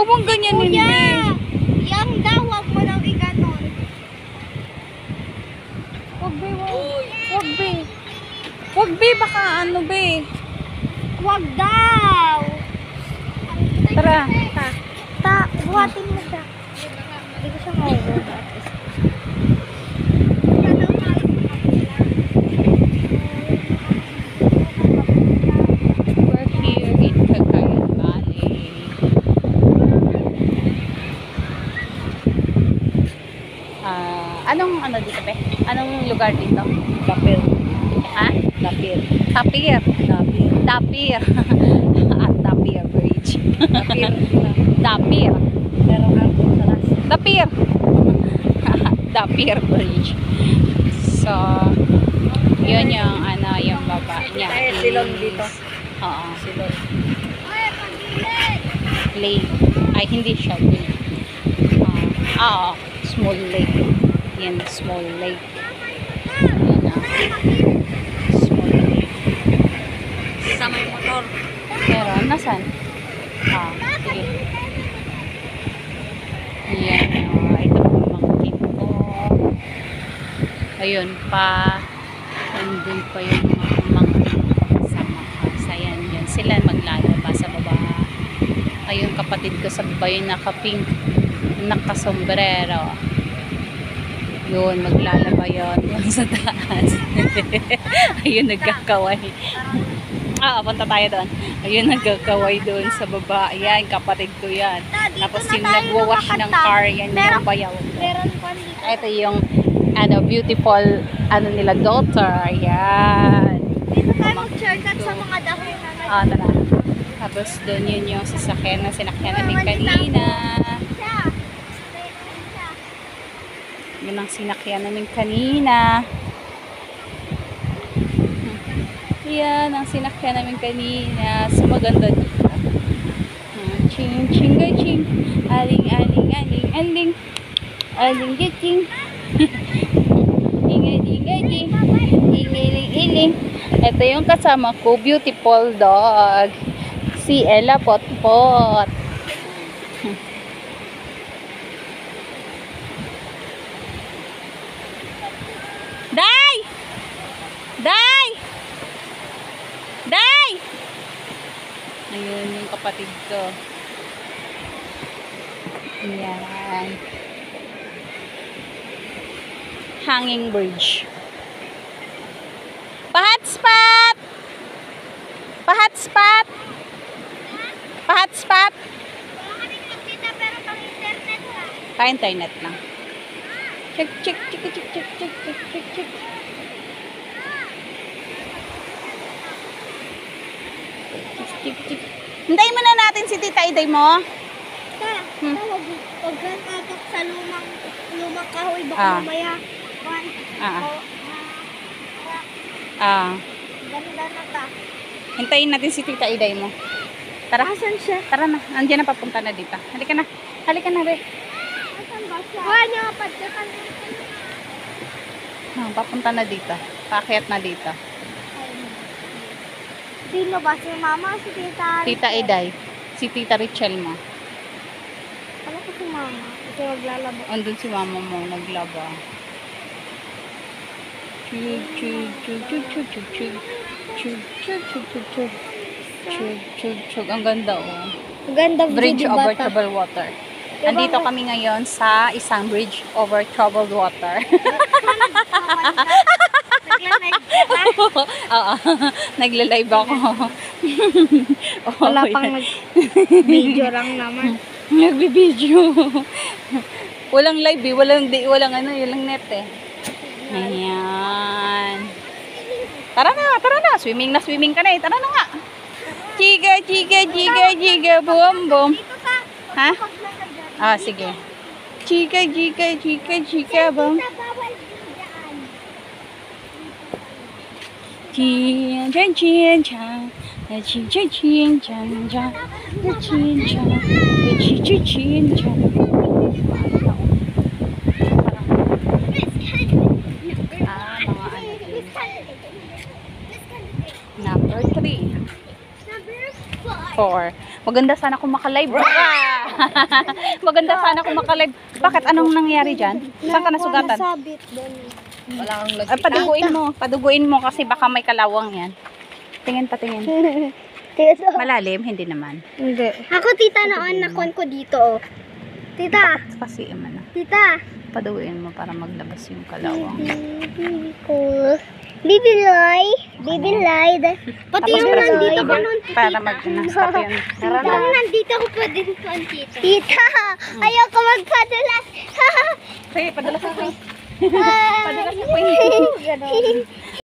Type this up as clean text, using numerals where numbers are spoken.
Huwag mong ganyanin, Kuya! be. Yang daw, huwag mo daw iganon. Huwag, be. Huwag, be. Huwag, be. Baka ano, be. Huwag daw. Tara. Buhatin mo siya. Hindi ko siya maubuhat. We're here in Cagayan Valley. Anong ano dito, be? Anong lugar dito? Tapir. Ha? Tapir. Tapir. Tapir. Tapir. At Tapir Bridge. Tapir. Tapir. Pero ako sa las. Tapir. Tapir Bridge. So, yun yung ano, yung baba niya. Ay, silong dito. Oo. Silong. Lake. Ay, hindi siya lake. Oo. Small lake. Yan, small lake. Yan na. Small lake. Kasama yung motor. Pero, nasan? Sige. Yan. Ito po mga tipo. Ayun pa. Nandun pa yung mga kasama ka. Ayan, yan. Sila maglalaba sa baba. Ayun, kapatid ko sa baba yung naka-pink. Naka-sombrero. Yun, maglalaba yun. Yung sa taas. Ayun, nagkakaway. Punta tayo doon. Ayun, nagkakaway doon sa baba. Ayan, kapatid ko yan. Tapos yung nagwawash ng car, yan yung bayaw. Meron pa dito. Ito yung beautiful nila daughter. Ayan. Dito tayo mag-shortcut sa mga dahon na Tara. Tapos doon yun yung sasakyan na sinakyan natin kanina. Yun ang sinakyan namin kanina. Yan ang sinakyan namin kanina. So maganda dito. Ching, ching, ching. Aling, aling, aling, aling. Aling, giting. Ingay, ingay, ding. Ingiling, iling. Ito yung kasama ko. Beautiful dog. Si Ella Potpot. Day! Day! Day! Ayun yung kapatid ko. Ayan. Hanging bridge. Pahatspot! Pahatspot! Pahatspot! pero pang internet ha. Pa-internet lang. Check, check, check, check, check, check, check, check, check. Check, check. Hintayin muna natin si Tita Iday mo. Huwag kang atok sa lumang kahoy. Baka mamaya. Ganda na ta. Hintayin natin si Tita Iday mo. Tara. Asan siya? Tara na. Andiyan na papunta na dito. Halika na. Halika na, be. Asan ba siya? Kuha niya nga pagdakan. Papunta na dito. Paakyat na dito. Sino ba? Si mama o si tita? Tita Iday. Si Tita Richel mo. Ano ko si mama? Kasi maglalaba. Andun si mama mo. Naglaba. Chug, chug, chug, chug, chug, chug, chug. Chug, chug, chug, chug, chug. Chug, chug, chug. Ang ganda, oh. Ganda Bridge video over bata. troubled water. Diba, Andito kami ngayon sa isang bridge over troubled water. Nagla-live ka? Oo. Nagla-live ako. Wala pang video lang naman. Nagbibideo. Walang live eh. Walang ano, walang net eh. Ayan. Tara na. Swimming ka na eh. Tara na nga. Chiga, chiga, chiga, chiga, boom, boom. Dito sa Ha? paglagay. Sige. Chiga, chiga, chiga, chiga, boom. Sa bawal dyan. Chin, chan, chin, chan. Chin, chin, chin, chan, chan. Chin, chan. Chin, chin, chin, chan. Number 3. Number 4. Maganda sana kung maka-live ka. Maganda sana kung makalive. Bakit? Anong nangyari dyan? Saan ka nasugatan? Nasabit doon. Wala kang lag. Paduguin mo. Paduguin mo kasi baka may kalawang yan. Tingin patingin. Tito. Malalim? Hindi naman. Hindi. Ako, tita, noon nakon ko dito, oh. Tita, Kasi ano, tita. paduguin mo para maglabas yung kalawang. Cool. Bibilay. Bibilay. Pati Tapos yung para nandito pa nun. para mag-stop yun. Tita, nandito ko pa din po ang tita. Tita, ayoko magpadulas. Sige, padalas ako. Padalas Padalas ako. Ganon.